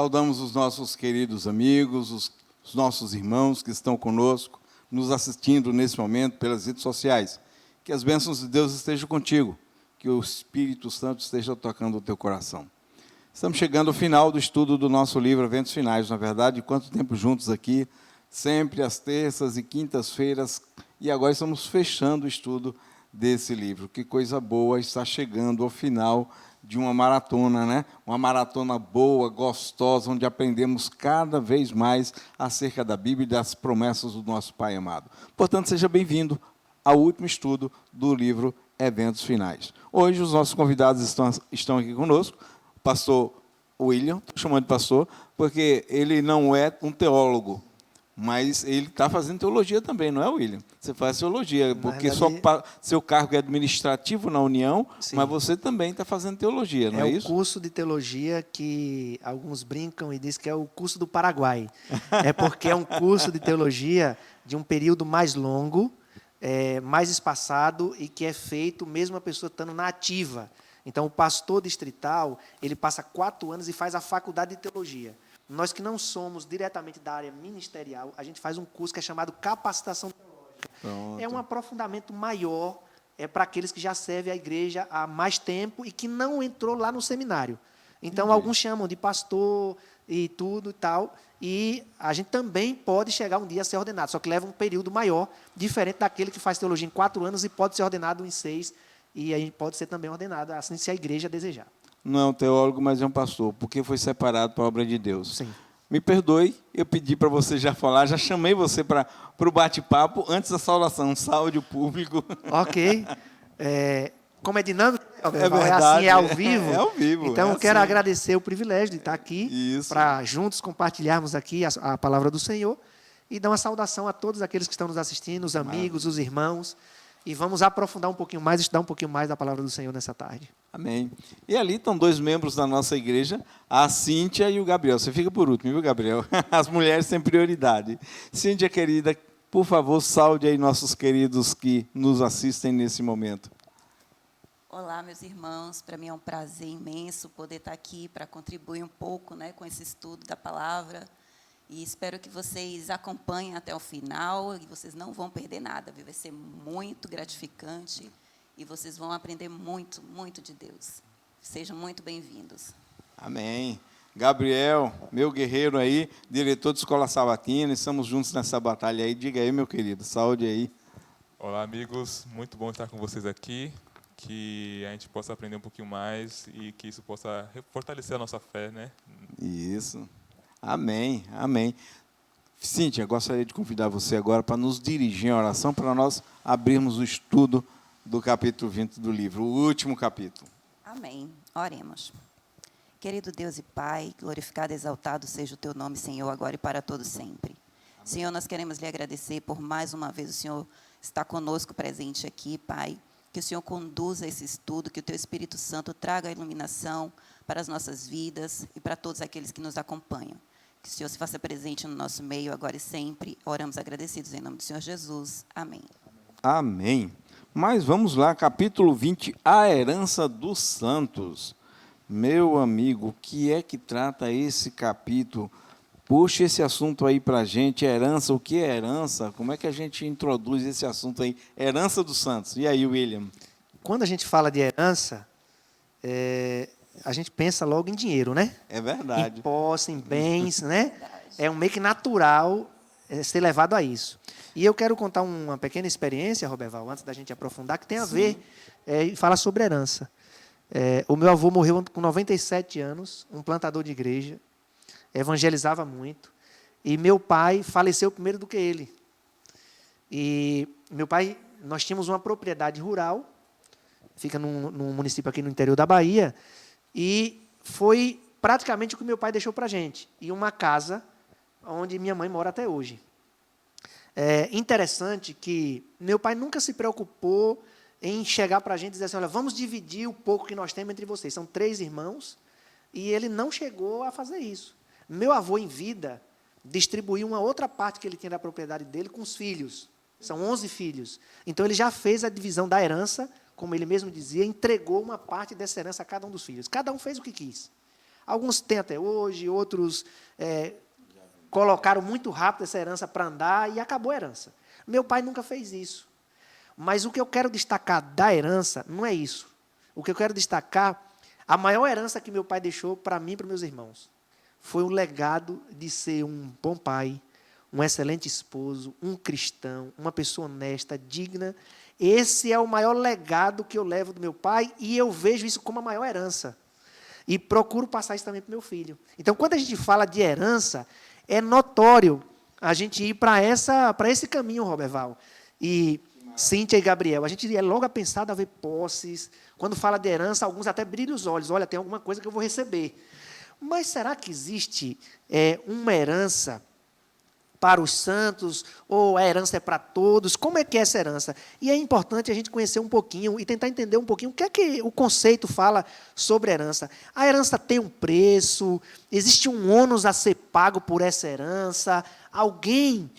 Saudamos os nossos queridos amigos, os nossos irmãos que estão conosco, nos assistindo nesse momento pelas redes sociais. Que as bênçãos de Deus estejam contigo, que o Espírito Santo esteja tocando o teu coração. Estamos chegando ao final do estudo do nosso livro Eventos Finais. Na verdade, quanto tempo juntos aqui, sempre às terças e quintas-feiras, e agora estamos fechando o estudo desse livro. Que coisa boa estar chegando ao final de uma maratona, né? Uma maratona boa, gostosa, onde aprendemos cada vez mais acerca da Bíblia e das promessas do nosso Pai amado. Portanto, seja bem-vindo ao último estudo do livro Eventos Finais. Hoje, os nossos convidados estão aqui conosco, o pastor William, estou chamando de pastor, porque ele não é um teólogo, mas ele está fazendo teologia também, não é, William? Você faz teologia, porque verdade, seu cargo é administrativo na União, sim, mas você também está fazendo teologia, não é isso? É o curso de teologia que alguns brincam e dizem que é o curso do Paraguai. É porque é um curso de teologia de um período mais longo, mais espaçado e que é feito mesmo a pessoa estando na ativa. Então, o pastor distrital, ele passa 4 anos e faz a faculdade de teologia. Nós que não somos diretamente da área ministerial, a gente faz um curso que é chamado Capacitação Teológica. Pronto. É um aprofundamento maior para aqueles que já servem a igreja há mais tempo e que não entrou lá no seminário. Então, alguns chamam de pastor e tudo e tal, e a gente também pode chegar um dia a ser ordenado, só que leva um período maior, diferente daquele que faz teologia em 4 anos e pode ser ordenado em 6, e aí pode ser também ordenado, assim, se a igreja desejar. Não é um teólogo, mas é um pastor, porque foi separado para a obra de Deus. Sim. Me perdoe, eu pedi para você já falar, já chamei você para o bate-papo antes da saudação, saúde o público. Ok. Como é dinâmico, é verdade, assim, é ao vivo. É ao vivo. Então, eu quero agradecer o privilégio de estar aqui, para juntos compartilharmos aqui a palavra do Senhor e dar uma saudação a todos aqueles que estão nos assistindo, os amigos, os irmãos. E vamos aprofundar um pouquinho mais, estudar um pouquinho mais da palavra do Senhor nessa tarde. Amém. E ali estão 2 membros da nossa igreja, a Cíntia e o Gabriel. Você fica por último, viu, Gabriel? As mulheres têm prioridade. Cíntia, querida, por favor, saude aí nossos queridos que nos assistem nesse momento. Olá, meus irmãos. Para mim é um prazer imenso poder estar aqui para contribuir um pouco, né, com esse estudo da palavra. E espero que vocês acompanhem até o final e vocês não vão perder nada. Vai ser muito gratificante e vocês vão aprender muito, muito de Deus. Sejam muito bem-vindos. Amém. Gabriel, meu guerreiro aí, diretor de Escola Sabatina, estamos juntos nessa batalha aí. Diga aí, meu querido, saúde aí. Olá, amigos. Muito bom estar com vocês aqui. Que a gente possa aprender um pouquinho mais e que isso possa fortalecer a nossa fé, né? Isso. Amém, amém. Cíntia, gostaria de convidar você agora para nos dirigir em oração, para nós abrirmos o estudo do capítulo 20 do livro, o último capítulo. Amém. Oremos. Querido Deus e Pai, glorificado e exaltado seja o Teu nome, Senhor, agora e para todo sempre. Amém. Senhor, nós queremos lhe agradecer por mais uma vez o Senhor estar conosco presente aqui, Pai. Que o Senhor conduza esse estudo, que o Teu Espírito Santo traga a iluminação para as nossas vidas e para todos aqueles que nos acompanham. Que o Senhor se faça presente no nosso meio, agora e sempre. Oramos agradecidos em nome do Senhor Jesus. Amém. Amém. Mas vamos lá, capítulo 20, a herança dos santos. Meu amigo, o que é que trata esse capítulo? Puxa esse assunto aí para a gente, herança, o que é herança? Como é que a gente introduz esse assunto aí? Herança dos santos. E aí, William? Quando a gente fala de herança, a gente pensa logo em dinheiro, né? É verdade. Em posse, em bens, né? É um meio que natural ser levado a isso. E eu quero contar uma pequena experiência, Roberval, antes da gente aprofundar, que tem a ver e fala sobre herança. O meu avô morreu com 97 anos, um plantador de igreja, evangelizava muito, e meu pai faleceu primeiro do que ele. E meu pai, nós tínhamos uma propriedade rural, fica num município aqui no interior da Bahia, e foi praticamente o que meu pai deixou para a gente, e uma casa onde minha mãe mora até hoje. É interessante que meu pai nunca se preocupou em chegar para a gente e dizer assim, olha, vamos dividir o pouco que nós temos entre vocês. São 3 irmãos, e ele não chegou a fazer isso. Meu avô, em vida, distribuiu uma outra parte que ele tinha da propriedade dele com os filhos. São 11 filhos. Então, ele já fez a divisão da herança, como ele mesmo dizia, entregou uma parte dessa herança a cada um dos filhos. Cada um fez o que quis. Alguns têm até hoje, outros colocaram muito rápido essa herança para andar e acabou a herança. Meu pai nunca fez isso. Mas o que eu quero destacar da herança não é isso. O que eu quero destacar, a maior herança que meu pai deixou para mim e para meus irmãos, foi o legado de ser um bom pai, um excelente esposo, um cristão, uma pessoa honesta, digna. Esse é o maior legado que eu levo do meu pai e eu vejo isso como a maior herança. E procuro passar isso também para o meu filho. Então, quando a gente fala de herança, é notório a gente ir para esse caminho, Roberval. E Cíntia e Gabriel, a gente é logo a pensar a ver posses. Quando fala de herança, alguns até brilham os olhos. Olha, tem alguma coisa que eu vou receber. Mas será que existe uma herança para os santos, ou a herança é para todos? Como é que é essa herança? E é importante a gente conhecer um pouquinho e tentar entender um pouquinho o que é que o conceito fala sobre herança. A herança tem um preço, existe um ônus a ser pago por essa herança, alguém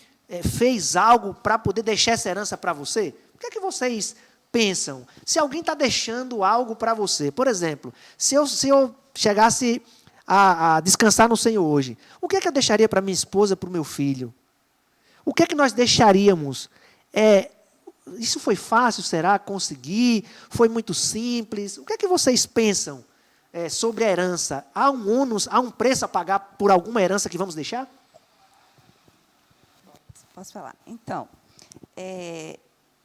fez algo para poder deixar essa herança para você? O que é que vocês pensam? Se alguém está deixando algo para você, por exemplo, se eu chegasse a descansar no Senhor hoje, o que é que eu deixaria para minha esposa, para o meu filho? O que é que nós deixaríamos? Isso foi fácil, será? Conseguir? Foi muito simples? O que é que vocês pensam sobre a herança? Há um ônus, há um preço a pagar por alguma herança que vamos deixar? Posso falar? Então,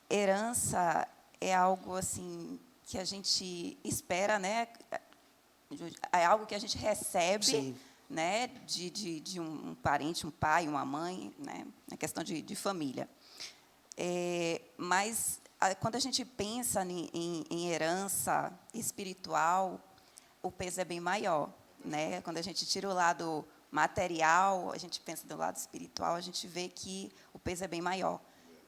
herança é algo assim que a gente espera, né? É algo que a gente recebe, Sim, né, de um parente, um pai, uma mãe, né, na questão de família. Mas, quando a gente pensa em herança espiritual, o peso é bem maior. Né? Quando a gente tira o lado material, a gente pensa do lado espiritual, a gente vê que o peso é bem maior.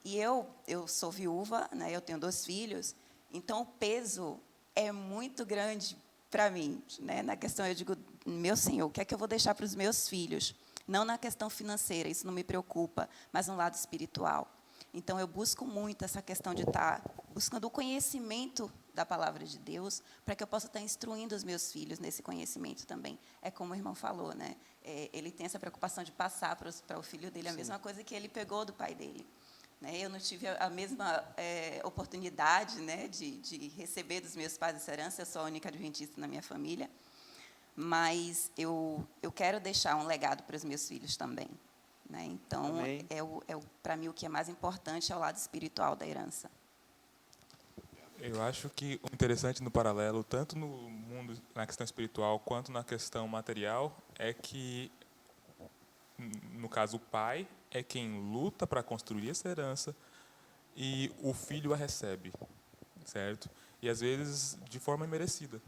E eu sou viúva, né, eu tenho 2 filhos, então o peso é muito grande para mim, né? Na questão, eu digo, meu Senhor, o que é que eu vou deixar para os meus filhos? Não na questão financeira, isso não me preocupa, mas no lado espiritual. Então, eu busco muito essa questão de estar buscando o conhecimento da palavra de Deus, para que eu possa estar instruindo os meus filhos nesse conhecimento também. É como o irmão falou, né? Ele tem essa preocupação de passar para o filho dele a mesma coisa que ele pegou do pai dele. Eu não tive a mesma oportunidade, né, de receber dos meus pais essa herança, eu sou a única adventista na minha família, mas eu quero deixar um legado para os meus filhos também. Né? Então, para mim, o que é mais importante é o lado espiritual da herança. Eu acho que o interessante no paralelo, tanto no mundo, na questão espiritual, quanto na questão material, é que, no caso, o pai é quem luta para construir essa herança e o filho a recebe, certo? E, às vezes, de forma imerecida.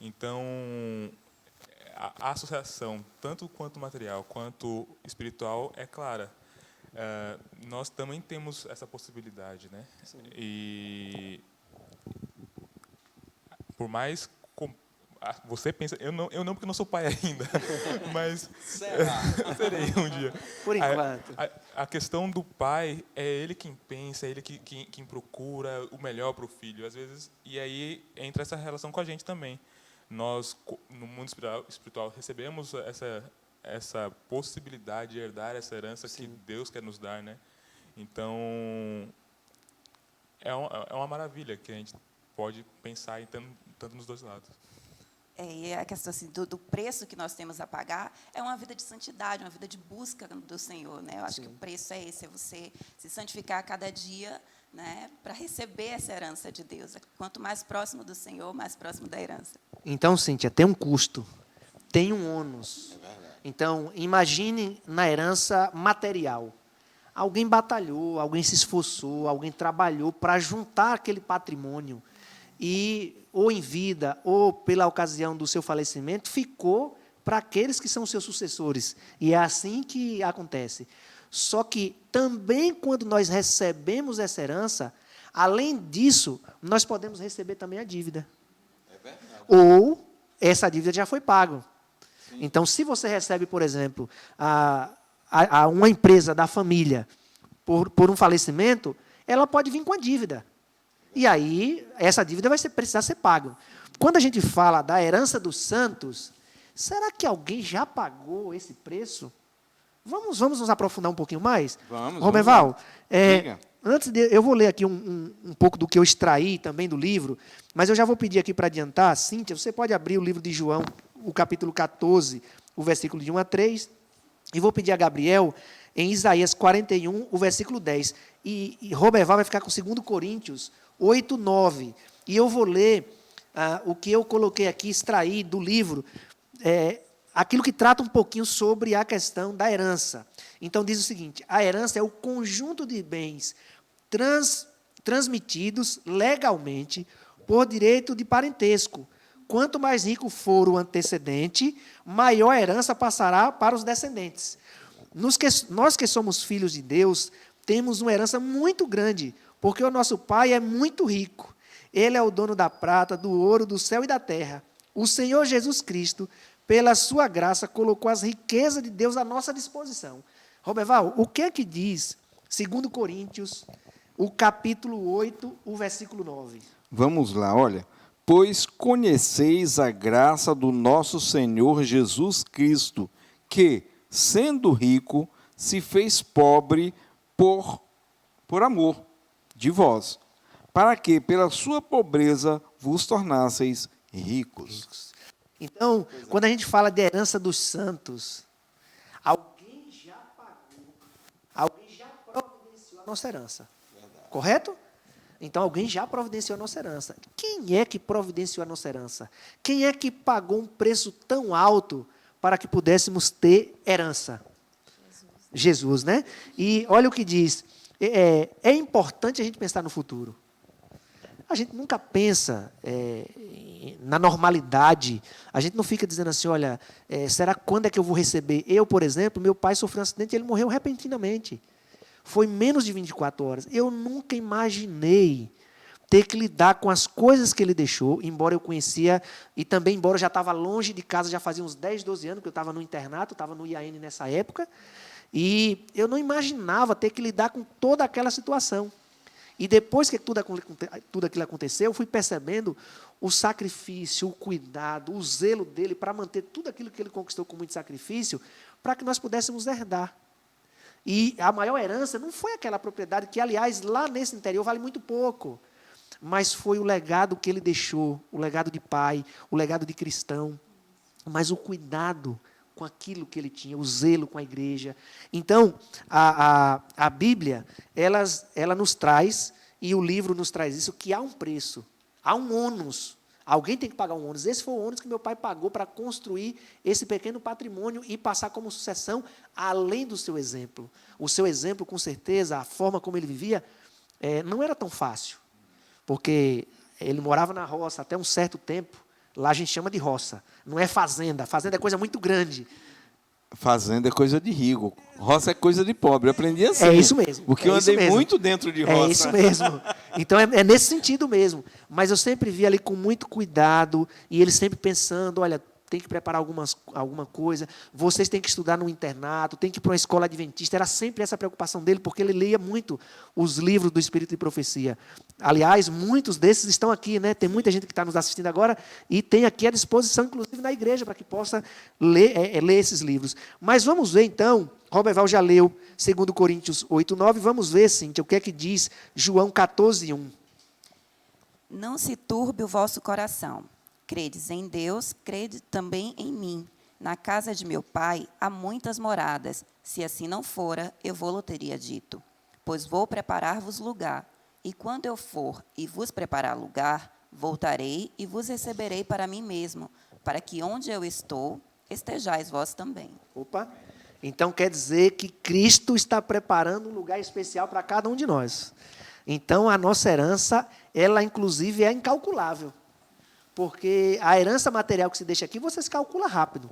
Então, a associação, tanto quanto material quanto espiritual, é clara. Nós também temos essa possibilidade, né? Sim. E, por mais... Você pensa, eu não porque não sou pai ainda, mas serei um dia. Por enquanto. A questão do pai é ele quem pensa, é ele quem procura o melhor para o filho, às vezes, e aí entra essa relação com a gente também. Nós, no mundo espiritual, recebemos essa possibilidade de herdar essa herança Sim. que Deus quer nos dar, né? Então, é uma maravilha que a gente pode pensar em tanto nos dois lados. E a questão assim, do preço que nós temos a pagar é uma vida de santidade, uma vida de busca do Senhor. Né? Eu acho Sim. que o preço é esse, é você se santificar a cada dia, né, para receber essa herança de Deus. Quanto mais próximo do Senhor, mais próximo da herança. Então, Cíntia, tem um custo, tem um ônus. Então, imagine na herança material. Alguém batalhou, alguém se esforçou, alguém trabalhou para juntar aquele patrimônio e, ou em vida, ou pela ocasião do seu falecimento, ficou para aqueles que são seus sucessores. E é assim que acontece. Só que também quando nós recebemos essa herança, além disso, nós podemos receber também a dívida. Ou essa dívida já foi paga. Então, se você recebe, por exemplo, uma empresa da família por um falecimento, ela pode vir com a dívida. E aí, essa dívida vai precisar ser paga. Quando a gente fala da herança dos santos, será que alguém já pagou esse preço? Vamos nos aprofundar um pouquinho mais? Vamos. Roberval, Diga. eu vou ler aqui um pouco do que eu extraí também do livro, mas eu já vou pedir aqui para adiantar. Cíntia, você pode abrir o livro de João, o capítulo 14, o versículo de 1 a 3, e vou pedir a Gabriel em Isaías 41, o versículo 10. E Roberval vai ficar com 2 Coríntios 8, 9. E eu vou ler o que eu coloquei aqui, extraí do livro, aquilo que trata um pouquinho sobre a questão da herança. Então, diz o seguinte: a herança é o conjunto de bens transmitidos legalmente por direito de parentesco. Quanto mais rico for o antecedente, maior a herança passará para os descendentes. Nós que somos filhos de Deus, temos uma herança muito grande, porque o nosso Pai é muito rico. Ele é o dono da prata, do ouro, do céu e da terra. O Senhor Jesus Cristo, pela sua graça, colocou as riquezas de Deus à nossa disposição. Roberval, o que é que diz 2 Coríntios, o capítulo 8, o versículo 9? Vamos lá, olha. Pois conheceis a graça do nosso Senhor Jesus Cristo, que, sendo rico, se fez pobre por amor de vós, para que, pela sua pobreza, vos tornasseis ricos. Então, quando a gente fala de herança dos santos, alguém já pagou, alguém já providenciou a nossa herança. Verdade. Correto? Então, alguém já providenciou a nossa herança. Quem é que providenciou a nossa herança? Quem é que pagou um preço tão alto para que pudéssemos ter herança? Jesus, né? E olha o que diz. É importante a gente pensar no futuro. A gente nunca pensa na normalidade. A gente não fica dizendo assim, olha, será quando é que eu vou receber? Eu, por exemplo, meu pai sofreu um acidente e ele morreu repentinamente. Foi menos de 24 horas. Eu nunca imaginei ter que lidar com as coisas que ele deixou, embora eu conhecia, e também embora eu já estava longe de casa, já fazia uns 10, 12 anos, que eu estava no internato, estava no IAN nessa época, e eu não imaginava ter que lidar com toda aquela situação. E depois que tudo aquilo aconteceu, eu fui percebendo o sacrifício, o cuidado, o zelo dele para manter tudo aquilo que ele conquistou com muito sacrifício, para que nós pudéssemos herdar. E a maior herança não foi aquela propriedade que, aliás, lá nesse interior vale muito pouco, mas foi o legado que ele deixou, o legado de pai, o legado de cristão, mas o cuidado com aquilo que ele tinha, o zelo com a igreja. Então, a Bíblia, ela nos traz, e o livro nos traz isso, que há um preço, há um ônus. Alguém tem que pagar um ônus. Esse foi o ônus que meu pai pagou para construir esse pequeno patrimônio e passar como sucessão, além do seu exemplo. O seu exemplo, com certeza, a forma como ele vivia, não era tão fácil, porque ele morava na roça até um certo tempo. Lá a gente chama de roça, não é fazenda. Fazenda é coisa muito grande. Fazenda é coisa de rico, roça é coisa de pobre. Eu aprendi assim. É isso mesmo. Porque eu andei muito dentro de roça. É isso mesmo. Então, é nesse sentido mesmo. Mas eu sempre vi ali com muito cuidado, e ele sempre pensando, olha, tem que preparar alguma coisa, vocês têm que estudar no internato, tem que ir para uma escola adventista. Era sempre essa preocupação dele, porque ele lia muito os livros do Espírito de Profecia. Aliás, muitos desses estão aqui, né? Tem muita gente que está nos assistindo agora e tem aqui à disposição, inclusive na igreja, para que possa ler esses livros. Mas vamos ver, então, Roberval já leu 2 Coríntios 8, 9, vamos ver, Cíntia, o que é que diz João 14, 1. Não se turbe o vosso coração. Credes em Deus, crede também em mim. Na casa de meu pai há muitas moradas. Se assim não fora, eu vou-lo teria dito. Pois vou preparar-vos lugar. E quando eu for e vos preparar lugar, voltarei e vos receberei para mim mesmo, para que onde eu estou, estejais vós também. Opa! Então quer dizer que Cristo está preparando um lugar especial para cada um de nós. Então a nossa herança, ela inclusive é incalculável. Porque a herança material que se deixa aqui, você se calcula rápido.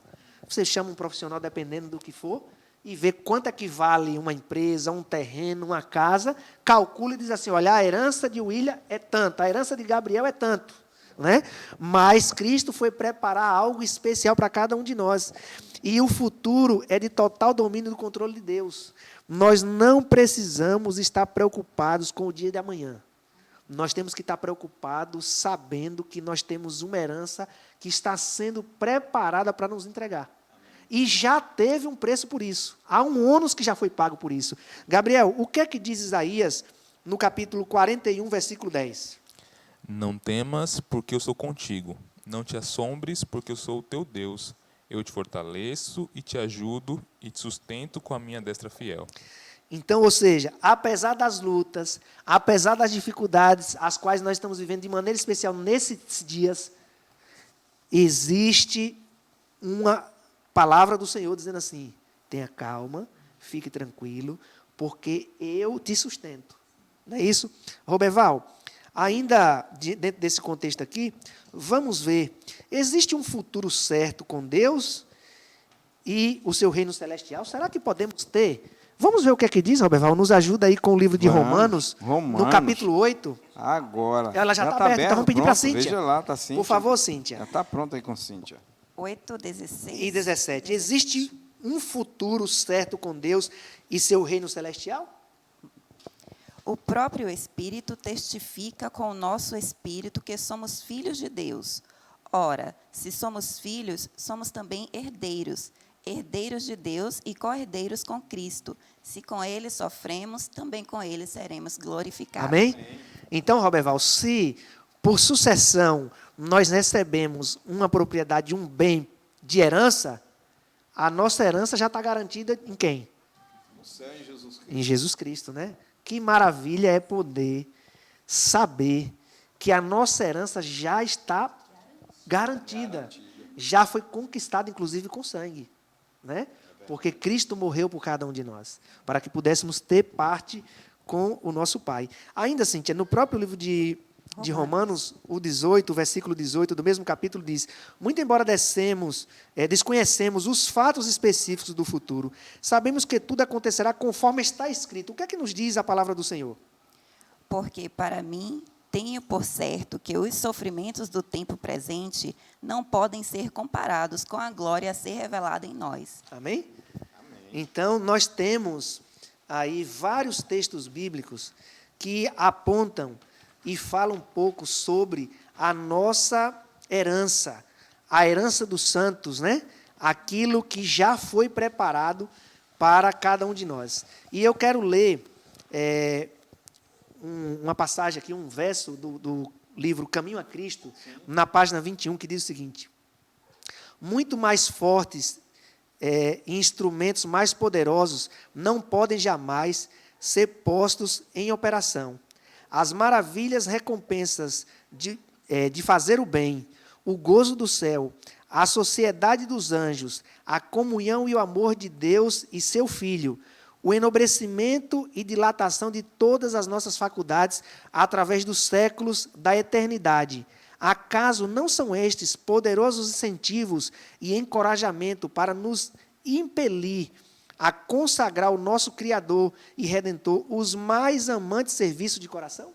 Você chama um profissional, dependendo do que for, e vê quanto é que vale uma empresa, um terreno, uma casa, calcula e diz assim, olha, a herança de William é tanto, a herança de Gabriel é tanto. Né? Mas Cristo foi preparar algo especial para cada um de nós. E o futuro é de total domínio do controle de Deus. Nós não precisamos estar preocupados com o dia de amanhã. nós temos que estar preocupados sabendo que nós temos uma herança que está sendo preparada para nos entregar. E já teve um preço por isso. Há um ônus que já foi pago por isso. Gabriel, o que é que diz Isaías no capítulo 41, versículo 10? Não temas, porque eu sou contigo. Não te assombres, porque eu sou o teu Deus. Eu te fortaleço e te ajudo e te sustento com a minha destra fiel. Então, ou seja, apesar das lutas, apesar das dificuldades as quais nós estamos vivendo de maneira especial nesses dias, existe uma palavra do Senhor dizendo assim: tenha calma, fique tranquilo, porque eu te sustento. Não é isso? Roberval, ainda dentro desse contexto aqui, vamos ver, existe um futuro certo com Deus e o seu reino celestial? Será que podemos ter? Vamos ver o que é que diz, Roberval, nos ajuda aí com o livro de Romanos, no capítulo 8. Agora. Ela já está aberta, então vamos pedir para a Cíntia. Veja lá, está Cíntia. Por favor, Cíntia. Já está pronta aí com Cíntia. 8, 16. E 17. Existe um futuro certo com Deus e seu reino celestial? O próprio Espírito testifica com o nosso espírito que somos filhos de Deus. Ora, se somos filhos, somos também herdeiros, herdeiros de Deus e co-herdeiros com Cristo. Se com Ele sofremos, também com Ele seremos glorificados. Amém? Então, Roberval, se por sucessão nós recebemos uma propriedade, um bem de herança, a nossa herança já está garantida em quem? No céu, em Jesus Cristo. Em Jesus Cristo, né? Que maravilha é poder saber que a nossa herança já está garantida. Já foi conquistada, inclusive, com sangue. Né? Porque Cristo morreu por cada um de nós, para que pudéssemos ter parte com o nosso Pai. Ainda, Cíntia, no próprio livro de Romanos, o 18, o versículo 18 do mesmo capítulo diz: muito embora desconhecemos os fatos específicos do futuro, sabemos que tudo acontecerá conforme está escrito. O que é que nos diz a palavra do Senhor? Porque para mim, tenho por certo que os sofrimentos do tempo presente não podem ser comparados com a glória a ser revelada em nós. Amém? Então, nós temos aí vários textos bíblicos que apontam e falam um pouco sobre a nossa herança, a herança dos santos, né? Aquilo que já foi preparado para cada um de nós. E eu quero ler uma passagem aqui, um verso do livro Caminho a Cristo, na página 21, que diz o seguinte: muito mais fortes e instrumentos mais poderosos não podem jamais ser postos em operação. As maravilhas recompensas de fazer o bem, o gozo do céu, a sociedade dos anjos, a comunhão e o amor de Deus e seu Filho, o enobrecimento e dilatação de todas as nossas faculdades através dos séculos da eternidade. Acaso não são estes poderosos incentivos e encorajamento para nos impelir a consagrar ao nosso Criador e Redentor os mais amantes serviços de coração?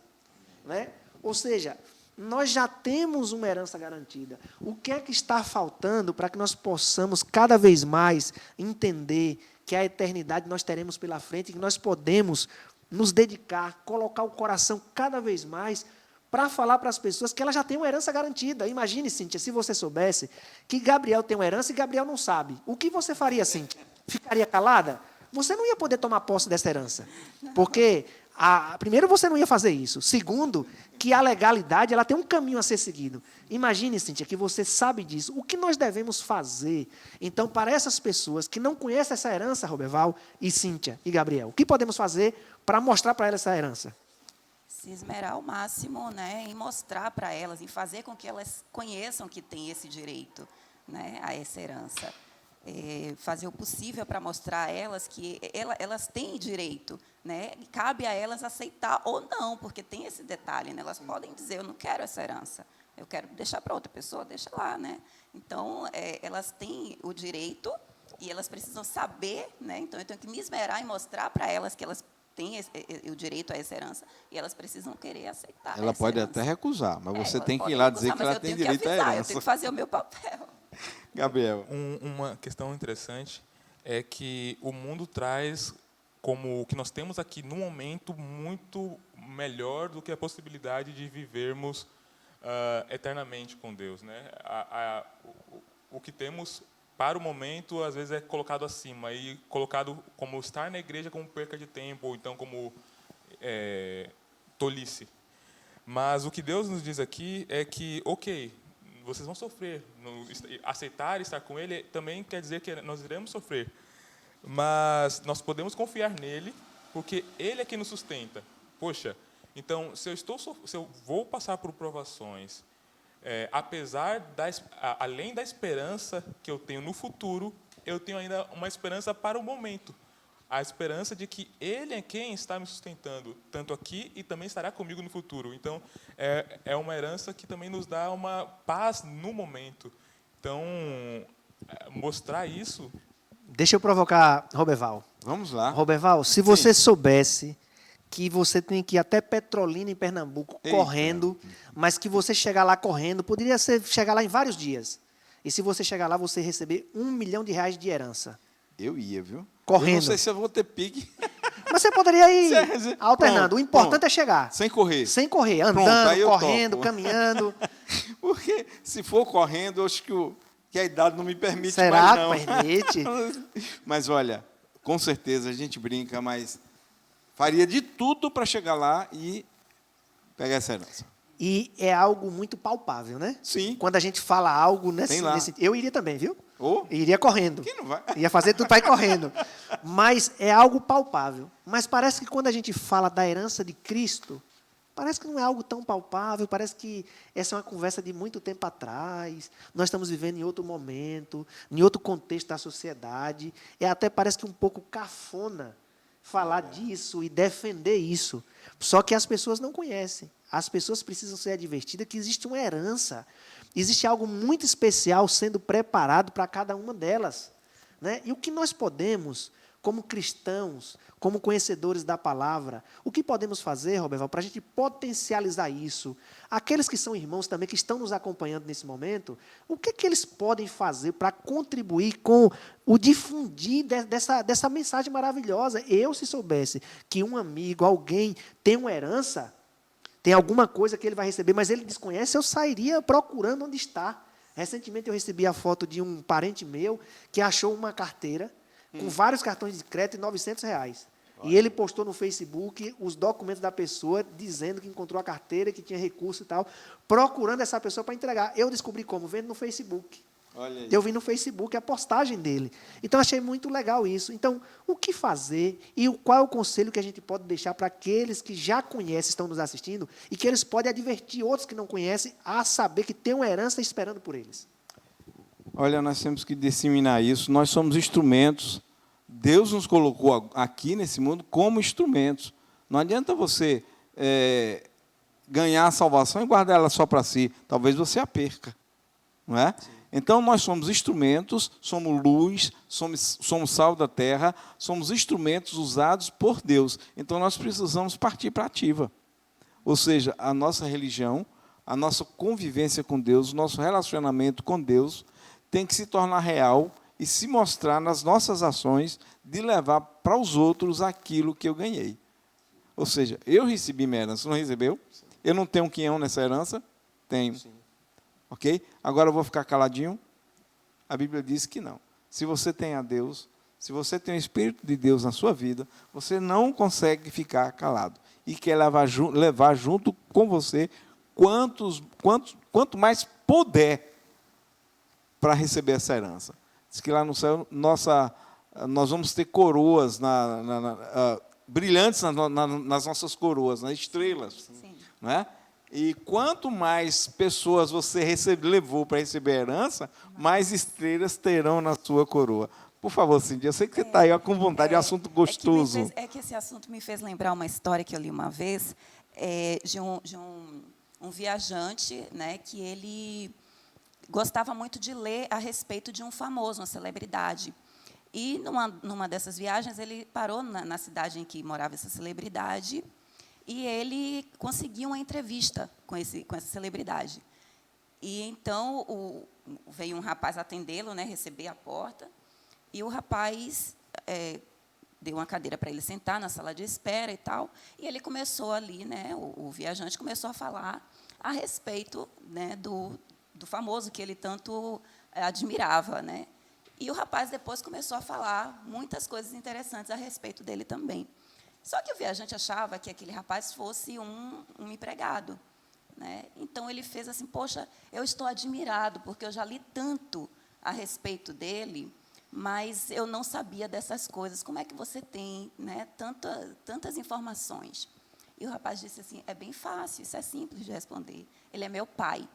Né? Ou seja, nós já temos uma herança garantida. O que é que está faltando para que nós possamos cada vez mais entender que a eternidade nós teremos pela frente e que nós podemos nos dedicar, colocar o coração cada vez mais para falar para as pessoas que ela já tem uma herança garantida. Imagine, Cíntia, se você soubesse que Gabriel tem uma herança e Gabriel não sabe. O que você faria, Cíntia? Ficaria calada? Você não ia poder tomar posse dessa herança. Porque, primeiro, você não ia fazer isso. Segundo, que a legalidade ela tem um caminho a ser seguido. Imagine, Cíntia, que você sabe disso. O que nós devemos fazer, então, para essas pessoas que não conhecem essa herança, Roberval e Cíntia e Gabriel? O que podemos fazer para mostrar para elas essa herança? Se esmerar ao máximo, né, em mostrar para elas, em fazer com que elas conheçam que tem esse direito, né, a essa herança. Fazer o possível para mostrar a elas que elas têm direito, né? Cabe a elas aceitar ou não, porque tem esse detalhe, né? Elas podem dizer: eu não quero essa herança, eu quero deixar para outra pessoa, deixa lá, né? Então, elas têm o direito e elas precisam saber, né? Então, eu tenho que me esmerar em mostrar para elas que elas têm o direito a essa herança e elas precisam querer aceitar. Ela pode herança. até recusar, mas você tem que ir pode lá recusar, dizer que mas ela eu tem tenho que direito à avisar, herança. eu tenho que fazer o meu papel. Gabriel. Uma questão interessante é que o mundo traz como o que nós temos aqui no momento muito melhor do que a possibilidade de vivermos eternamente com Deus, né? O que temos para o momento às vezes é colocado acima e colocado como estar na igreja como perca de tempo ou então como tolice. Mas o que Deus nos diz aqui é que, ok, vocês vão sofrer. Aceitar estar com Ele também quer dizer que nós iremos sofrer. Mas nós podemos confiar nele, porque Ele é quem nos sustenta. Poxa, então, se eu vou passar por provações, além da esperança que eu tenho no futuro, eu tenho ainda uma esperança para o momento. A esperança de que Ele é quem está me sustentando, tanto aqui e também estará comigo no futuro. Então, é uma herança que também nos dá uma paz no momento. Então, mostrar isso... Deixa eu provocar Roberval. Vamos lá. Roberval, se você soubesse que você tem que ir até Petrolina, em Pernambuco, correndo, mas que você chegar lá correndo, poderia ser chegar lá em vários dias. E se você chegar lá, você receber R$1 milhão de reais. Eu ia, viu? Correndo. Eu não sei se eu vou ter pique. Mas você poderia ir alternando. Pronto, O importante pronto. é chegar. Sem correr. Sem correr, Pronto, andando, aí eu correndo, topo. caminhando. Porque se for correndo, eu acho que a idade não me permite Será mais, não. que permite? Mas, olha, com certeza a gente brinca, mas faria de tudo para chegar lá e pegar essa herança. E é algo muito palpável, né? Sim. Quando a gente fala algo Tem lá. nesse... Eu iria também, viu? Ou Iria correndo. quem não vai? Ia fazer tudo para ir correndo. Mas é algo palpável. Mas parece que quando a gente fala da herança de Cristo, parece que não é algo tão palpável, parece que essa é uma conversa de muito tempo atrás, nós estamos vivendo em outro momento, em outro contexto da sociedade, e até parece que um pouco cafona falar disso e defender isso. Só que as pessoas não conhecem. As pessoas precisam ser advertidas que existe uma herança, existe algo muito especial sendo preparado para cada uma delas, né? E o que nós podemos, como cristãos, como conhecedores da palavra, o que podemos fazer, Roberval, para a gente potencializar isso? Aqueles que são irmãos também, que estão nos acompanhando nesse momento, o que eles podem fazer para contribuir com o difundir dessa mensagem maravilhosa? Eu, se soubesse que um amigo, alguém, tem uma herança, tem alguma coisa que ele vai receber, mas ele desconhece, eu sairia procurando onde está. Recentemente eu recebi a foto de um parente meu que achou uma carteira com vários cartões de crédito e R$900. E ele postou no Facebook os documentos da pessoa, dizendo que encontrou a carteira, que tinha recurso e tal, procurando essa pessoa para entregar. Eu descobri como? Vendo no Facebook. Olha aí. Eu vi no Facebook a postagem dele. Então, achei muito legal isso. Então, o que fazer e qual é o conselho que a gente pode deixar para aqueles que já conhecem, estão nos assistindo, e que eles podem advertir outros que não conhecem a saber que tem uma herança esperando por eles? Olha, nós temos que disseminar isso. Nós somos instrumentos. Deus nos colocou aqui nesse mundo como instrumentos. Não adianta você ganhar a salvação e guardar ela só para si. Talvez você a perca. Não é? Sim. Então, nós somos instrumentos, somos luz, somos sal da terra, somos instrumentos usados por Deus. Então, nós precisamos partir para a ativa. Ou seja, a nossa religião, a nossa convivência com Deus, o nosso relacionamento com Deus tem que se tornar real e se mostrar nas nossas ações de levar para os outros aquilo que eu ganhei. Ou seja, eu recebi minha herança, não recebeu? Eu não tenho um quinhão nessa herança? Tenho. Sim. Ok? Agora eu vou ficar caladinho? A Bíblia diz que não. Se você tem a Deus, se você tem o Espírito de Deus na sua vida, você não consegue ficar calado. E quer levar junto com você quanto mais puder para receber essa herança. Diz que lá no céu nós vamos ter coroas brilhantes nas nossas coroas, nas estrelas. Sim. Não é? E quanto mais pessoas você levou para receber a herança, mais estrelas terão na sua coroa. Por favor, Cindy, eu sei que você está aí com vontade, é um assunto gostoso. É que esse assunto me fez lembrar uma história que eu li uma vez, de um viajante, né, que ele gostava muito de ler a respeito de um famoso, uma celebridade. E, numa dessas viagens, ele parou na cidade em que morava essa celebridade e ele conseguiu uma entrevista com essa celebridade. E, então, veio um rapaz atendê-lo, né, receber a porta, e o rapaz deu uma cadeira para ele sentar na sala de espera e tal, e ele começou ali, né, o viajante começou a falar a respeito, né, do famoso que ele tanto admirava, né? E o rapaz depois começou a falar muitas coisas interessantes a respeito dele também. Só que o viajante achava que aquele rapaz fosse um empregado, né? Então, ele fez assim, poxa, eu estou admirado, porque eu já li tanto a respeito dele, mas eu não sabia dessas coisas. Como é que você tem, né, tantas informações? E o rapaz disse assim, é bem fácil, isso é simples de responder. Ele é meu pai.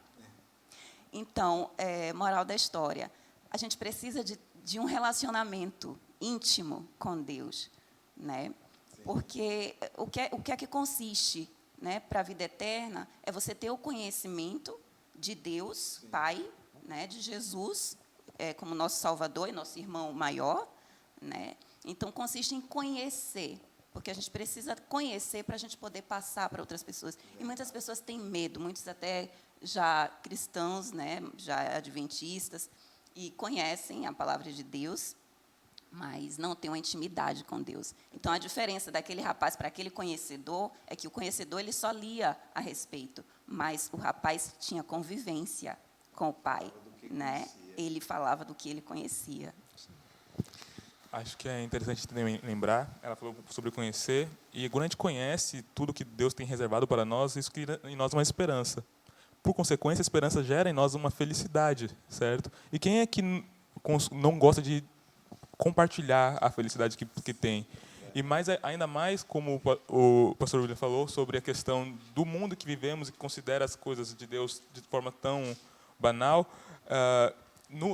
Então, moral da história, a gente precisa de um relacionamento íntimo com Deus, né? Porque o que é que consiste, né, para a vida eterna é você ter o conhecimento de Deus, Pai, né, de Jesus, como nosso Salvador e nosso irmão maior, né? Então, consiste em conhecer, porque a gente precisa conhecer para a gente poder passar para outras pessoas. E muitas pessoas têm medo, muitos até já cristãos, né, já adventistas, e conhecem a palavra de Deus, mas não têm uma intimidade com Deus. Então, a diferença daquele rapaz para aquele conhecedor é que o conhecedor ele só lia a respeito, mas o rapaz tinha convivência com o pai, né? Ele falava do que ele conhecia. Acho que é interessante também lembrar, ela falou sobre conhecer, e quando a gente conhece tudo que Deus tem reservado para nós, isso cria em nós uma esperança. Por consequência, a esperança gera em nós uma felicidade, certo? E quem é que não gosta de compartilhar a felicidade que tem? E ainda mais, como o pastor William falou, sobre a questão do mundo que vivemos e que considera as coisas de Deus de forma tão banal,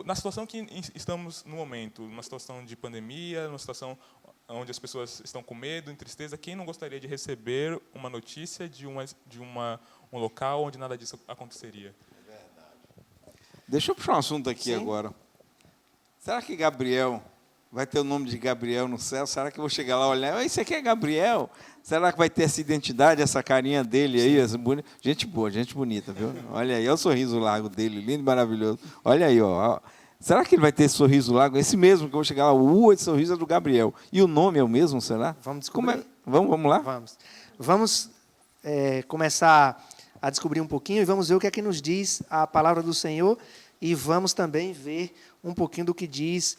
na situação que estamos no momento, numa situação de pandemia, numa situação onde as pessoas estão com medo, em tristeza, quem não gostaria de receber uma notícia de um local onde nada disso aconteceria? Deixa eu puxar um assunto aqui agora. Será que Gabriel vai ter o nome de Gabriel no céu? Será que eu vou chegar lá e olhar, esse aqui é Gabriel? Será que vai ter essa identidade, essa carinha dele aí? Essa gente boa, gente bonita, viu? Olha aí, olha o sorriso largo dele, lindo e maravilhoso. Olha aí, ó. Será que ele vai ter esse sorriso largo? Esse mesmo que eu vou chegar lá, esse sorriso é do Gabriel. E o nome é o mesmo, será? Vamos descobrir? Vamos lá? Vamos começar a descobrir um pouquinho e vamos ver o que é que nos diz a palavra do Senhor e vamos também ver um pouquinho do que diz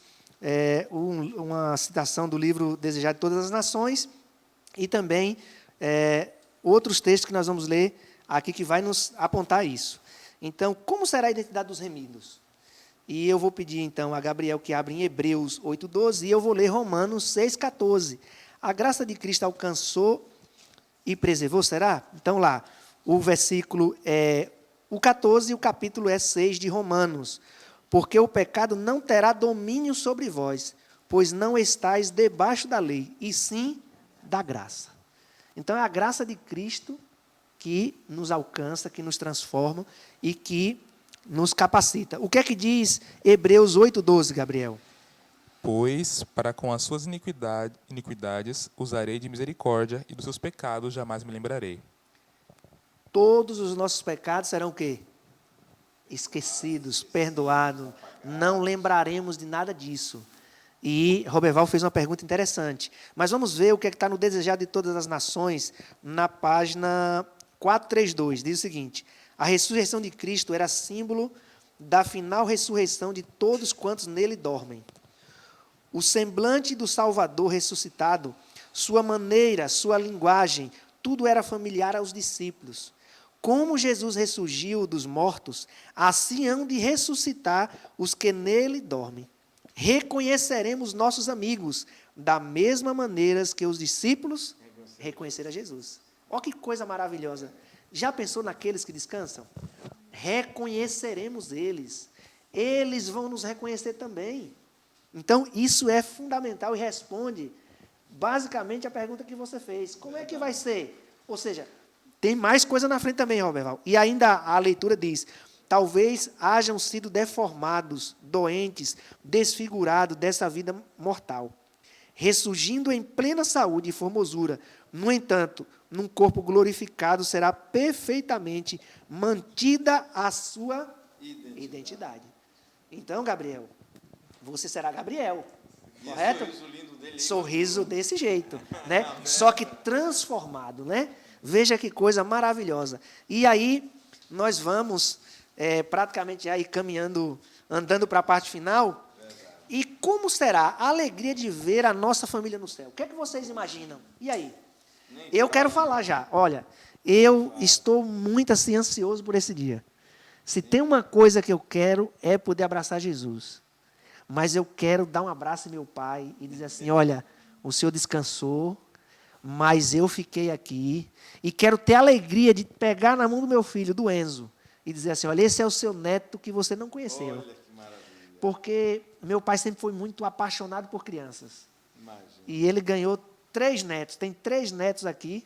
uma citação do livro Desejado de Todas as Nações e também outros textos que nós vamos ler aqui que vai nos apontar isso. Então, como será a identidade dos remidos? E eu vou pedir, então, a Gabriel que abra em Hebreus 8:12 e eu vou ler Romanos 6:14. A graça de Cristo alcançou e preservou, será? Então, lá, o versículo é o 14 e o capítulo é 6 de Romanos. Porque o pecado não terá domínio sobre vós, pois não estáis debaixo da lei, e sim da graça. Então, é a graça de Cristo que nos alcança, que nos transforma e que nos capacita. O que é que diz Hebreus 8:12, Gabriel? Pois, para com as suas iniquidades, usarei de misericórdia, e dos seus pecados jamais me lembrarei. Todos os nossos pecados serão o quê? Esquecidos, perdoados. Não lembraremos de nada disso. E Roberval fez uma pergunta interessante. Mas vamos ver o que está no Desejado de Todas as Nações, na página 432. Diz o seguinte: a ressurreição de Cristo era símbolo da final ressurreição de todos quantos nele dormem. O semblante do Salvador ressuscitado, sua maneira, sua linguagem, tudo era familiar aos discípulos. Como Jesus ressurgiu dos mortos, assim hão de ressuscitar os que nele dormem. Reconheceremos nossos amigos da mesma maneira que os discípulos reconheceram Jesus. Olha que coisa maravilhosa. Já pensou naqueles que descansam? Reconheceremos eles. Eles vão nos reconhecer também. Então, isso é fundamental e responde basicamente a pergunta que você fez. Como é que vai ser? Ou seja, tem mais coisa na frente também, Roberval. E ainda a leitura diz: talvez hajam sido deformados, doentes, desfigurados dessa vida mortal, ressurgindo em plena saúde e formosura. No entanto, num corpo glorificado será perfeitamente mantida a sua identidade. Então, Gabriel, você será Gabriel. Correto? Sorriso lindo dele. Sorriso desse jeito, né? Só que transformado, né? Veja que coisa maravilhosa. E aí, nós vamos praticamente já ir caminhando, andando para a parte final. E como será a alegria de ver a nossa família no céu? O que é que vocês imaginam? E aí? Eu quero falar já. Olha, eu estou muito assim ansioso por esse dia. Se tem uma coisa que eu quero é poder abraçar Jesus. Mas eu quero dar um abraço em meu pai e dizer assim, olha, o senhor descansou, mas eu fiquei aqui e quero ter a alegria de pegar na mão do meu filho, do Enzo, e dizer assim, olha, esse é o seu neto que você não conheceu. Olha que maravilha. Porque meu pai sempre foi muito apaixonado por crianças. Imagina. E ele ganhou 3 netos. Tem 3 netos aqui,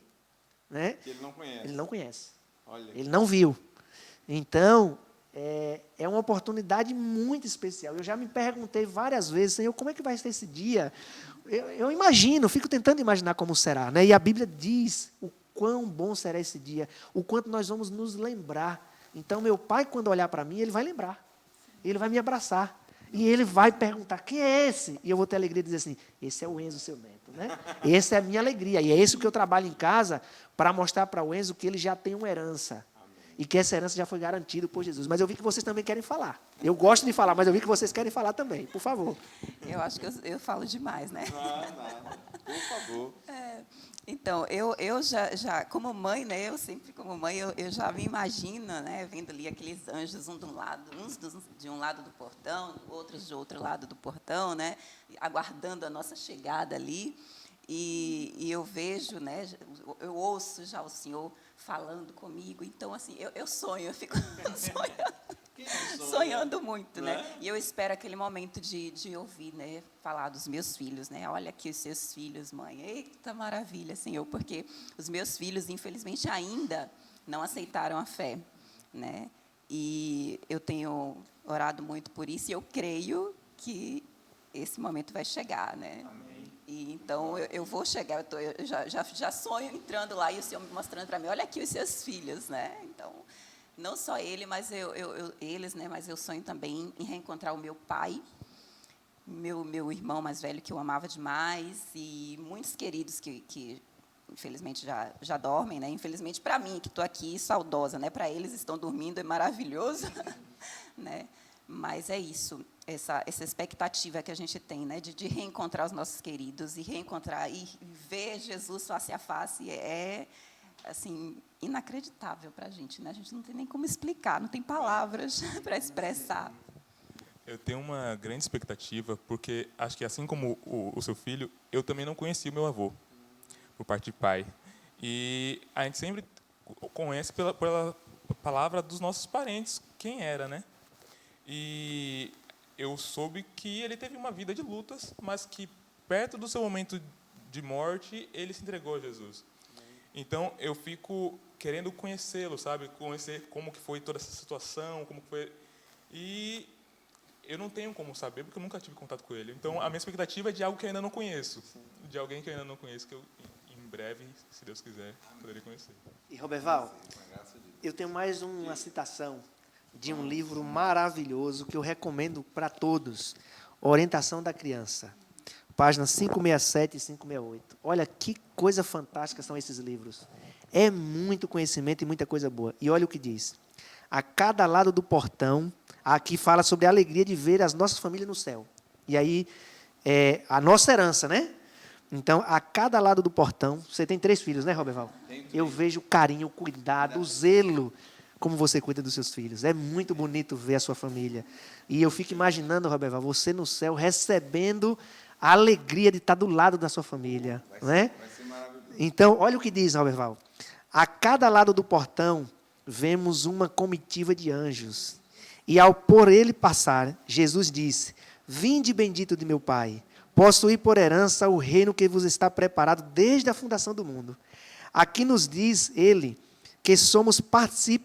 né? Que ele não conhece. Ele não conhece. Olha Ele não viu. Então, é uma oportunidade muito especial. Eu já me perguntei várias vezes, Senhor, como é que vai ser esse dia? Eu imagino, fico tentando imaginar como será, né? E a Bíblia diz o quão bom será esse dia, o quanto nós vamos nos lembrar. Então, meu pai, quando olhar para mim, ele vai lembrar. Ele vai me abraçar. E ele vai perguntar, quem é esse? E eu vou ter a alegria de dizer assim, esse é o Enzo, seu neto, né? Essa é a minha alegria. E é isso que eu trabalho em casa para mostrar para o Enzo que ele já tem uma herança. E que essa herança já foi garantida por Jesus. Mas eu vi que vocês também querem falar. Eu gosto de falar, mas eu vi que vocês querem falar também. Por favor. Eu acho que eu falo demais, né? Nada. Por favor. Então, eu já, como mãe, né, eu sempre como mãe, eu já me imagino, né, vendo ali aqueles anjos, um de um lado, de um lado do portão, outros de outro lado do portão, né, aguardando a nossa chegada ali. E eu vejo, né, eu ouço já o Senhor falando comigo. Então, assim, eu sonho, eu fico sonhando muito, né? E eu espero aquele momento de ouvir, né, falar dos meus filhos, né? Olha aqui os seus filhos, mãe. Eita maravilha, Senhor, porque os meus filhos, infelizmente, ainda não aceitaram a fé, né? E eu tenho orado muito por isso e eu creio que esse momento vai chegar, né? Amém. E, então, eu vou chegar, eu já sonho entrando lá e o Senhor me mostrando para mim, olha aqui os seus filhos, né? Então, não só ele, mas eles, né? Mas eu sonho também em reencontrar o meu pai, meu irmão mais velho, que eu amava demais, e muitos queridos que infelizmente, já dormem, né? Infelizmente, para mim, que estou aqui saudosa, né? Para eles, estão dormindo, é maravilhoso, né? Mas é isso, essa expectativa que a gente tem, né, de reencontrar os nossos queridos e reencontrar e ver Jesus face a face é assim inacreditável para a gente, né? A gente não tem nem como explicar, não tem palavras para expressar. Eu tenho uma grande expectativa, porque acho que, assim como o seu filho, eu também não conhecia o meu avô, por parte de pai. E a gente sempre conhece pela palavra dos nossos parentes quem era, né? E eu soube que ele teve uma vida de lutas, mas que, perto do seu momento de morte, ele se entregou a Jesus. Então, eu fico querendo conhecê-lo, sabe? Conhecer como que foi toda essa situação, como que foi... E eu não tenho como saber, porque eu nunca tive contato com ele. Então, a minha expectativa é de algo que eu ainda não conheço. De alguém que eu ainda não conheço, que eu, em breve, se Deus quiser, poderei conhecer. E, Roberval, eu tenho mais uma citação de um livro maravilhoso que eu recomendo para todos, Orientação da Criança, páginas 567 e 568. Olha que coisa fantástica são esses livros. É muito conhecimento e muita coisa boa. E olha o que diz. A cada lado do portão, aqui fala sobre a alegria de ver as nossas famílias no céu. E aí, a nossa herança, né? Então, a cada lado do portão, você tem 3 filhos, né, Roberval? Eu vejo o carinho, o cuidado, o zelo, como você cuida dos seus filhos. É muito bonito ver a sua família. E eu fico imaginando, Roberval, você no céu recebendo a alegria de estar do lado da sua família. Vai ser maravilhoso. Então, olha o que diz, Roberval. A cada lado do portão, vemos uma comitiva de anjos. E ao por ele passar, Jesus disse, vinde bendito de meu Pai, possuí por herança o reino que vos está preparado desde a fundação do mundo. Aqui nos diz ele que somos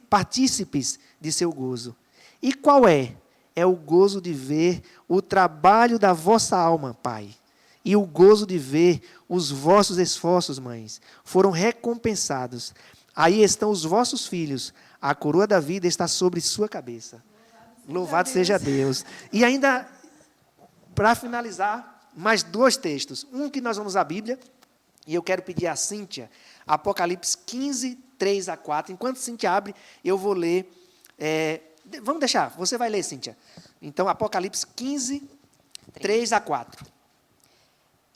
partícipes de seu gozo. E qual é? É o gozo de ver o trabalho da vossa alma, Pai. E o gozo de ver os vossos esforços, mães, foram recompensados. Aí estão os vossos filhos. A coroa da vida está sobre sua cabeça. Louvado seja Deus. E ainda, para finalizar, mais 2 textos. Um que nós vamos à Bíblia, e eu quero pedir a Cíntia, Apocalipse 15, 3 a 4. Enquanto Cíntia abre, eu vou ler. Vamos deixar, você vai ler, Cíntia. Então, Apocalipse 15, 3 a 4.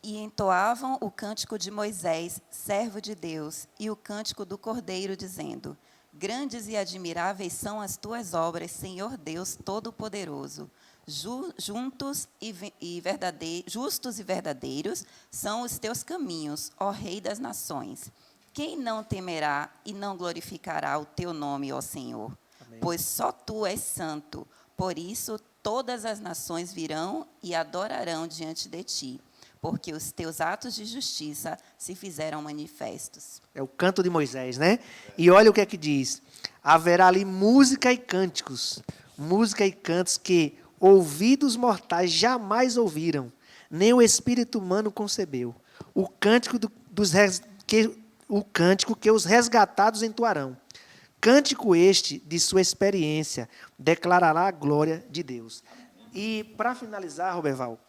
E entoavam o cântico de Moisés, servo de Deus, e o cântico do Cordeiro, dizendo: Grandes e admiráveis são as tuas obras, Senhor Deus Todo-Poderoso. Justos e verdadeiros são os teus caminhos, ó Rei das nações. Quem não temerá e não glorificará o teu nome, ó Senhor? Amém. Pois só tu és santo. Por isso, todas as nações virão e adorarão diante de ti, porque os teus atos de justiça se fizeram manifestos. É o canto de Moisés, né? E olha o que é que diz. Haverá ali música e cânticos que ouvidos mortais jamais ouviram, nem o espírito humano concebeu. O cântico que os resgatados entoarão. Cântico este de sua experiência, declarará a glória de Deus. E, para finalizar, Roberval,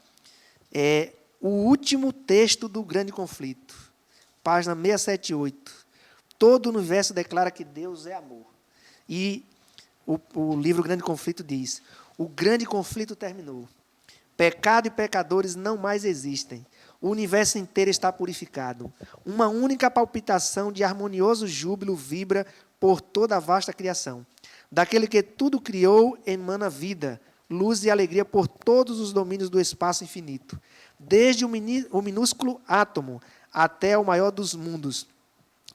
o último texto do Grande Conflito, página 678. Todo o universo declara que Deus é amor. E o livro Grande Conflito diz: o grande conflito terminou. Pecado e pecadores não mais existem. O universo inteiro está purificado. Uma única palpitação de harmonioso júbilo vibra por toda a vasta criação. Daquele que tudo criou emana vida, luz e alegria por todos os domínios do espaço infinito. Desde o minúsculo átomo até o maior dos mundos.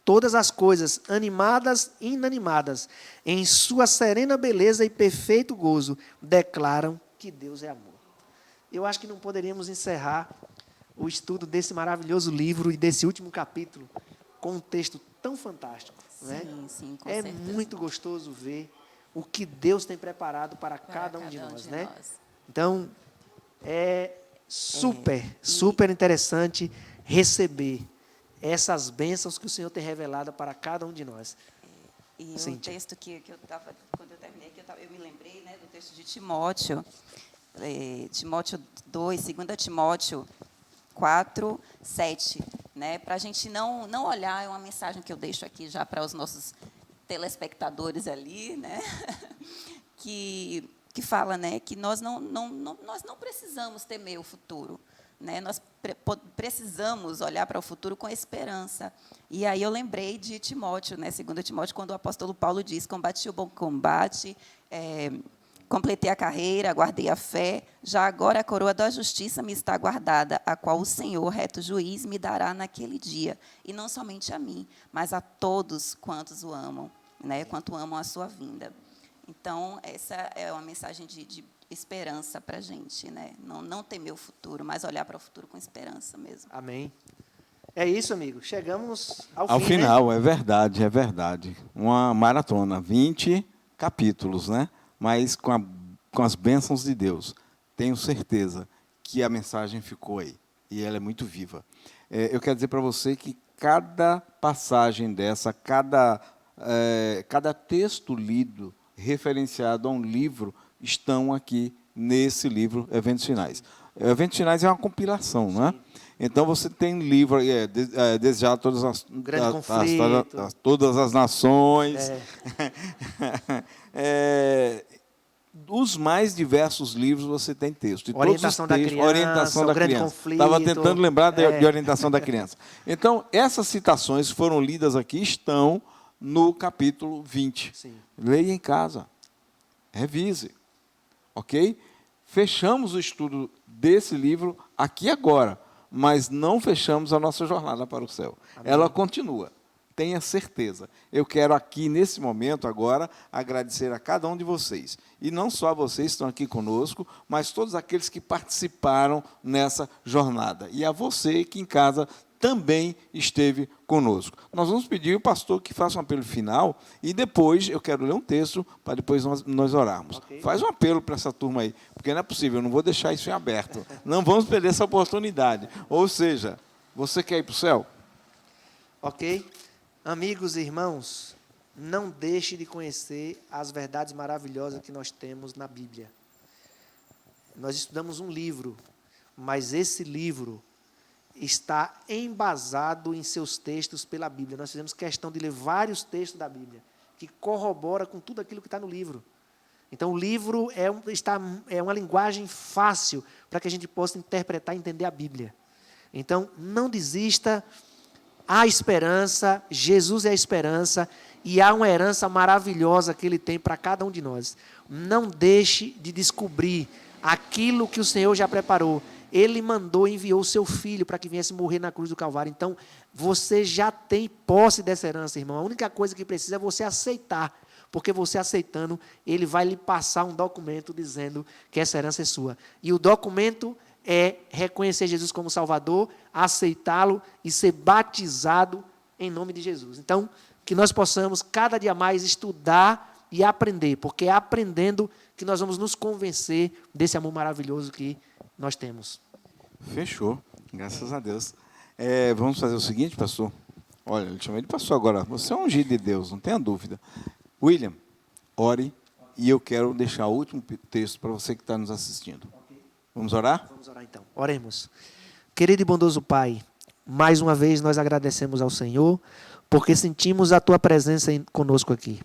Todas as coisas, animadas e inanimadas, em sua serena beleza e perfeito gozo, declaram que Deus é amor. Eu acho que não poderíamos encerrar o estudo desse maravilhoso livro e desse último capítulo com um texto tão fantástico. Sim, né? sim, com É certeza. muito gostoso ver o que Deus tem preparado para cada um de nós. Né? Então, é super interessante receber essas bênçãos que o Senhor tem revelado para cada um de nós. E Cíntia. um texto que eu estava, quando eu terminei aqui, eu me lembrei, né, do texto de Timóteo, Timóteo 2, 2 Timóteo 4, 7, né, para a gente não olhar, é uma mensagem que eu deixo aqui já para os nossos telespectadores ali, né, que fala, né, que nós não precisamos temer o futuro. Né, nós precisamos olhar para o futuro com esperança. E aí eu lembrei de Timóteo, né, 2 Timóteo, quando o apóstolo Paulo diz: combati o bom combate, completei a carreira, guardei a fé, já agora a coroa da justiça me está guardada, a qual o Senhor, reto juiz, me dará naquele dia. E não somente a mim, mas a todos quantos o amam, né, quanto amam a sua vinda. Então, essa é uma mensagem de esperança para a gente, né? Não temer o futuro, mas olhar para o futuro com esperança mesmo. Amém. É isso, amigo. Chegamos ao fim, final, né? é verdade. Uma maratona, 20 capítulos, né? Mas com as bênçãos de Deus. Tenho certeza que a mensagem ficou aí. E ela é muito viva. Eu quero dizer para você que cada passagem dessa, cada texto lido, referenciado a um livro, estão aqui nesse livro Eventos Finais. Eventos Finais é uma compilação, não é? Então, você tem livro, desejar todas as, todas as nações. Os mais diversos livros você tem texto. E Orientação todos os textos, da criança, orientação da grande criança. conflito. Estava tentando lembrar de orientação da criança. Então, essas citações que foram lidas aqui estão no capítulo 20. Sim. Leia em casa. Revise. Ok? Fechamos o estudo desse livro aqui agora, mas não fechamos a nossa jornada para o céu. Amém. Ela continua. Tenha certeza. Eu quero aqui, nesse momento, agora, agradecer a cada um de vocês. E não só vocês que estão aqui conosco, mas todos aqueles que participaram nessa jornada. E a você que em casa também esteve conosco. Nós vamos pedir ao pastor que faça um apelo final e depois eu quero ler um texto para depois nós orarmos. Okay. Faz um apelo para essa turma aí, porque não é possível, eu não vou deixar isso em aberto. Não vamos perder essa oportunidade. Ou seja, você quer ir para o céu? Ok. Amigos e irmãos, não deixe de conhecer as verdades maravilhosas que nós temos na Bíblia. Nós estudamos um livro, mas esse livro está embasado em seus textos pela Bíblia. Nós fizemos questão de ler vários textos da Bíblia, que corrobora com tudo aquilo que está no livro. Então, o livro é uma linguagem fácil para que a gente possa interpretar e entender a Bíblia. Então, não desista, há esperança, Jesus é a esperança, e há uma herança maravilhosa que Ele tem para cada um de nós. Não deixe de descobrir aquilo que o Senhor já preparou. Ele mandou e enviou o seu Filho para que viesse morrer na cruz do Calvário. Então, você já tem posse dessa herança, irmão. A única coisa que precisa é você aceitar. Porque você aceitando, Ele vai lhe passar um documento dizendo que essa herança é sua. E o documento é reconhecer Jesus como Salvador, aceitá-lo e ser batizado em nome de Jesus. Então, que nós possamos cada dia mais estudar e aprender, porque é aprendendo que nós vamos nos convencer desse amor maravilhoso que nós temos. Fechou, graças a Deus. Vamos fazer o seguinte, pastor. Olha, ele chamei de pastor agora. Você é um ungido de Deus, não tenha dúvida. William, ore, e eu quero deixar o último texto para você que está nos assistindo. Vamos orar? Vamos orar então. Oremos. Querido e bondoso Pai, mais uma vez nós agradecemos ao Senhor, porque sentimos a Tua presença conosco aqui.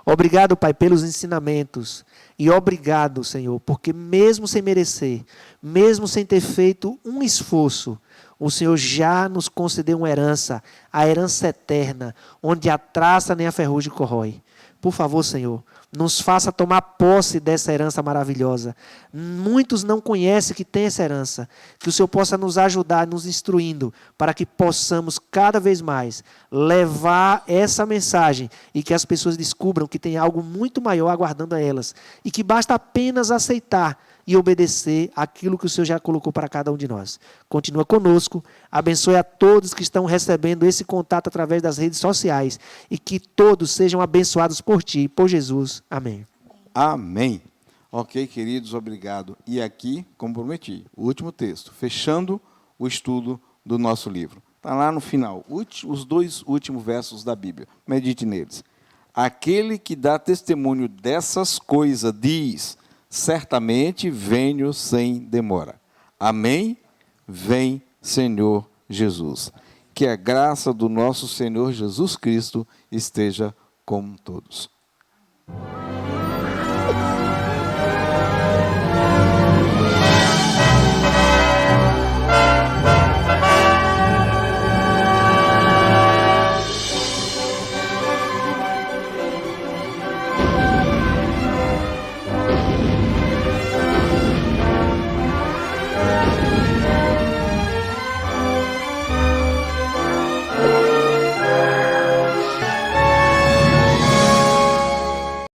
Obrigado, Pai, pelos ensinamentos. E obrigado, Senhor, porque mesmo sem merecer, mesmo sem ter feito um esforço, o Senhor já nos concedeu uma herança, a herança eterna, onde a traça nem a ferrugem corrói. Por favor, Senhor, nos faça tomar posse dessa herança maravilhosa. Muitos não conhecem que tem essa herança. Que o Senhor possa nos ajudar, nos instruindo, para que possamos cada vez mais levar essa mensagem e que as pessoas descubram que tem algo muito maior aguardando a elas. E que basta apenas aceitar e obedecer aquilo que o Senhor já colocou para cada um de nós. Continua conosco, abençoe a todos que estão recebendo esse contato através das redes sociais e que todos sejam abençoados por Ti, por Jesus. Amém. Amém. Ok, queridos, obrigado. E aqui, como prometi, o último texto, fechando o estudo do nosso livro. Está lá no final, os 2 últimos versos da Bíblia. Medite neles. Aquele que dá testemunho dessas coisas diz: certamente venho sem demora. Amém? Vem, Senhor Jesus. Que a graça do nosso Senhor Jesus Cristo esteja com todos.